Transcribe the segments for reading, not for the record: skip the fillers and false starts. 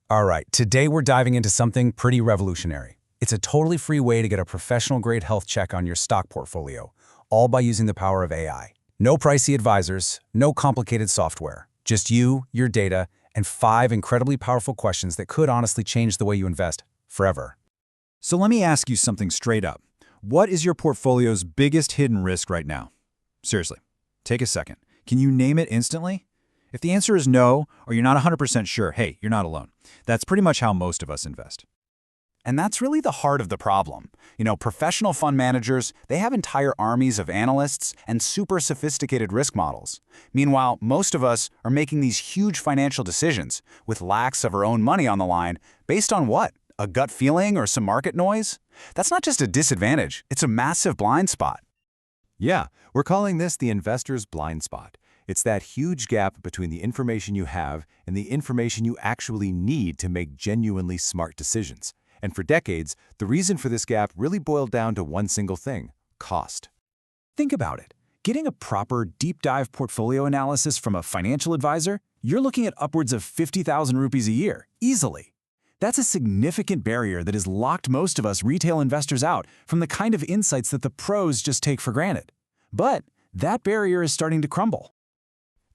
All right, today we're diving into something pretty revolutionary. It's a totally free way to get a professional-grade health check on your stock portfolio, all by using the power of AI. No pricey advisors, no complicated software. Just you, your data, and 5 incredibly powerful questions that could honestly change the way you invest forever. So let me ask you something straight up. What is your portfolio's biggest hidden risk right now? Seriously, take a second. Can you name it instantly? If the answer is no, or you're not 100% sure, hey, you're not alone. That's pretty much how most of us invest. And that's really the heart of the problem. Professional fund managers, they have entire armies of analysts and super sophisticated risk models. Meanwhile, most of us are making these huge financial decisions with lakhs of our own money on the line based on what? A gut feeling or some market noise? That's not just a disadvantage, it's a massive blind spot. Yeah, we're calling this the investor's blind spot. It's that huge gap between the information you have and the information you actually need to make genuinely smart decisions. And for decades, the reason for this gap really boiled down to one single thing: cost. Think about it. Getting a proper deep dive portfolio analysis from a financial advisor, you're looking at upwards of 50,000 rupees a year, easily. That's a significant barrier that has locked most of us retail investors out from the kind of insights that the pros just take for granted. But that barrier is starting to crumble.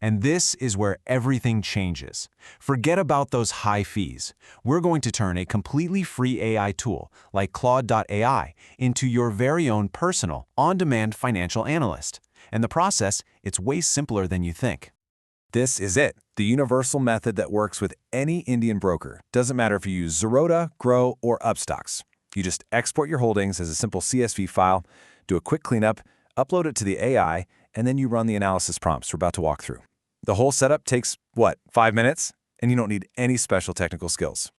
And this is where everything changes. Forget about those high fees. We're going to turn a completely free AI tool like Claude.ai into your very own personal, on-demand financial analyst. And the process, it's way simpler than you think. This is it, the universal method that works with any Indian broker. Doesn't matter if you use Zerodha, Groww, or Upstox. You just export your holdings as a simple CSV file, do a quick cleanup, upload it to the AI, and then you run the analysis prompts we're about to walk through. The whole setup takes, 5 minutes? And you don't need any special technical skills.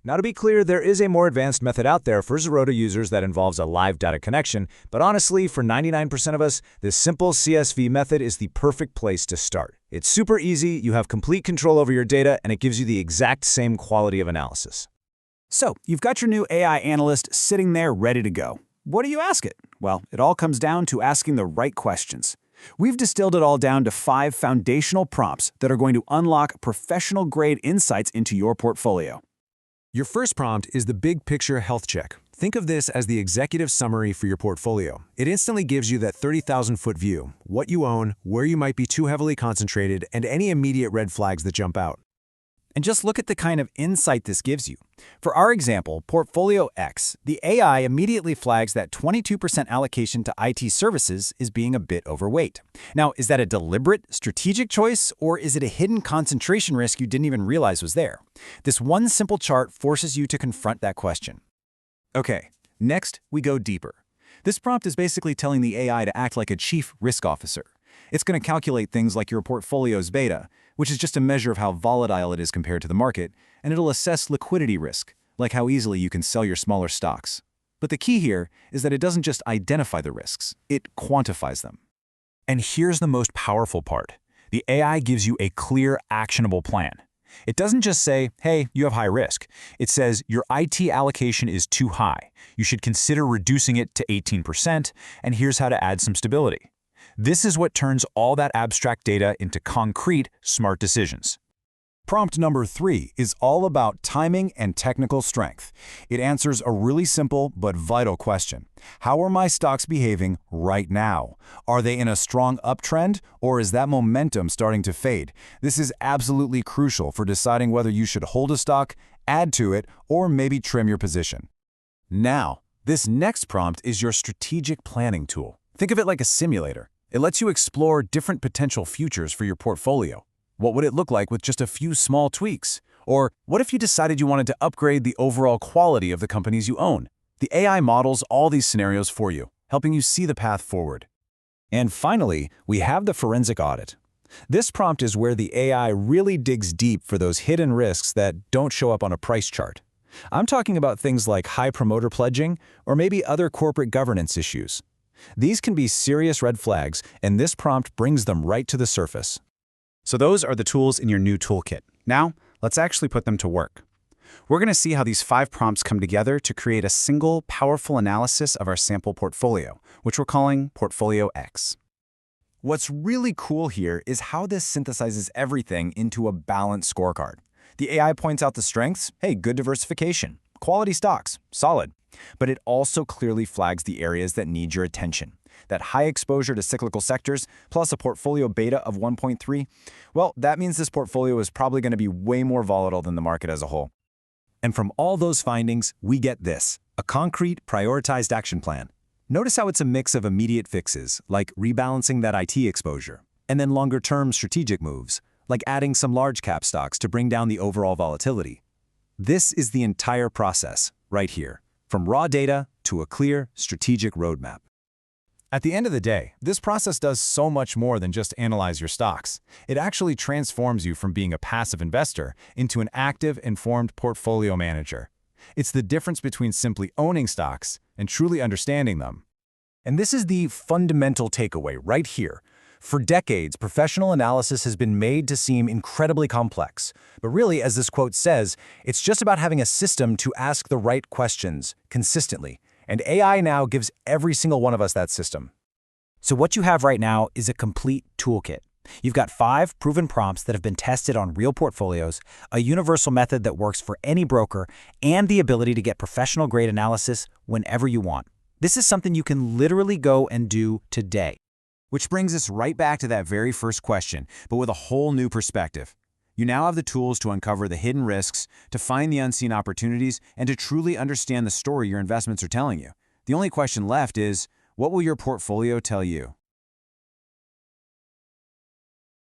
Now, to be clear, there is a more advanced method out there for Zerodha users that involves a live data connection, but honestly, for 99% of us, this simple CSV method is the perfect place to start. It's super easy, you have complete control over your data, and it gives you the exact same quality of analysis. So, you've got your new AI analyst sitting there ready to go. What do you ask it? Well, it all comes down to asking the right questions. We've distilled it all down to 5 foundational prompts that are going to unlock professional-grade insights into your portfolio. Your first prompt is the big picture health check. Think of this as the executive summary for your portfolio. It instantly gives you that 30,000-foot view, what you own, where you might be too heavily concentrated, and any immediate red flags that jump out. And just look at the kind of insight this gives you. For our example, Portfolio X, the AI immediately flags that 22% allocation to IT services is being a bit overweight. Now, is that a deliberate, strategic choice, or is it a hidden concentration risk you didn't even realize was there? This one simple chart forces you to confront that question. Okay, next we go deeper. This prompt is basically telling the AI to act like a chief risk officer. It's going to calculate things like your portfolio's beta, which is just a measure of how volatile it is compared to the market, and it'll assess liquidity risk, like how easily you can sell your smaller stocks. But the key here is that it doesn't just identify the risks, it quantifies them. And here's the most powerful part. The AI gives you a clear, actionable plan. It doesn't just say, hey, you have high risk. It says your IT allocation is too high. You should consider reducing it to 18%, and here's how to add some stability. This is what turns all that abstract data into concrete, smart decisions. Prompt number 3 is all about timing and technical strength. It answers a really simple but vital question. How are my stocks behaving right now? Are they in a strong uptrend, or is that momentum starting to fade? This is absolutely crucial for deciding whether you should hold a stock, add to it, or maybe trim your position. Now, this next prompt is your strategic planning tool. Think of it like a simulator. It lets you explore different potential futures for your portfolio. What would it look like with just a few small tweaks? Or what if you decided you wanted to upgrade the overall quality of the companies you own? The AI models all these scenarios for you, helping you see the path forward. And finally, we have the forensic audit. This prompt is where the AI really digs deep for those hidden risks that don't show up on a price chart. I'm talking about things like high promoter pledging or maybe other corporate governance issues. These can be serious red flags, and this prompt brings them right to the surface. So those are the tools in your new toolkit. Now, let's actually put them to work. We're going to see how these 5 prompts come together to create a single, powerful analysis of our sample portfolio, which we're calling Portfolio X. What's really cool here is how this synthesizes everything into a balanced scorecard. The AI points out the strengths, hey, good diversification. Quality stocks, solid. But it also clearly flags the areas that need your attention. That high exposure to cyclical sectors, plus a portfolio beta of 1.3, well, that means this portfolio is probably going to be way more volatile than the market as a whole. And from all those findings, we get this, a concrete, prioritized action plan. Notice how it's a mix of immediate fixes, like rebalancing that IT exposure, and then longer-term strategic moves, like adding some large-cap stocks to bring down the overall volatility. This is the entire process, right here, from raw data to a clear, strategic roadmap. At the end of the day, this process does so much more than just analyze your stocks. It actually transforms you from being a passive investor into an active, informed portfolio manager. It's the difference between simply owning stocks and truly understanding them. And this is the fundamental takeaway right here. For decades, professional analysis has been made to seem incredibly complex. But really, as this quote says, it's just about having a system to ask the right questions consistently. And AI now gives every single one of us that system. So what you have right now is a complete toolkit. You've got 5 proven prompts that have been tested on real portfolios, a universal method that works for any broker, and the ability to get professional-grade analysis whenever you want. This is something you can literally go and do today. Which brings us right back to that very first question, but with a whole new perspective. You now have the tools to uncover the hidden risks, to find the unseen opportunities, and to truly understand the story your investments are telling you. The only question left is, what will your portfolio tell you?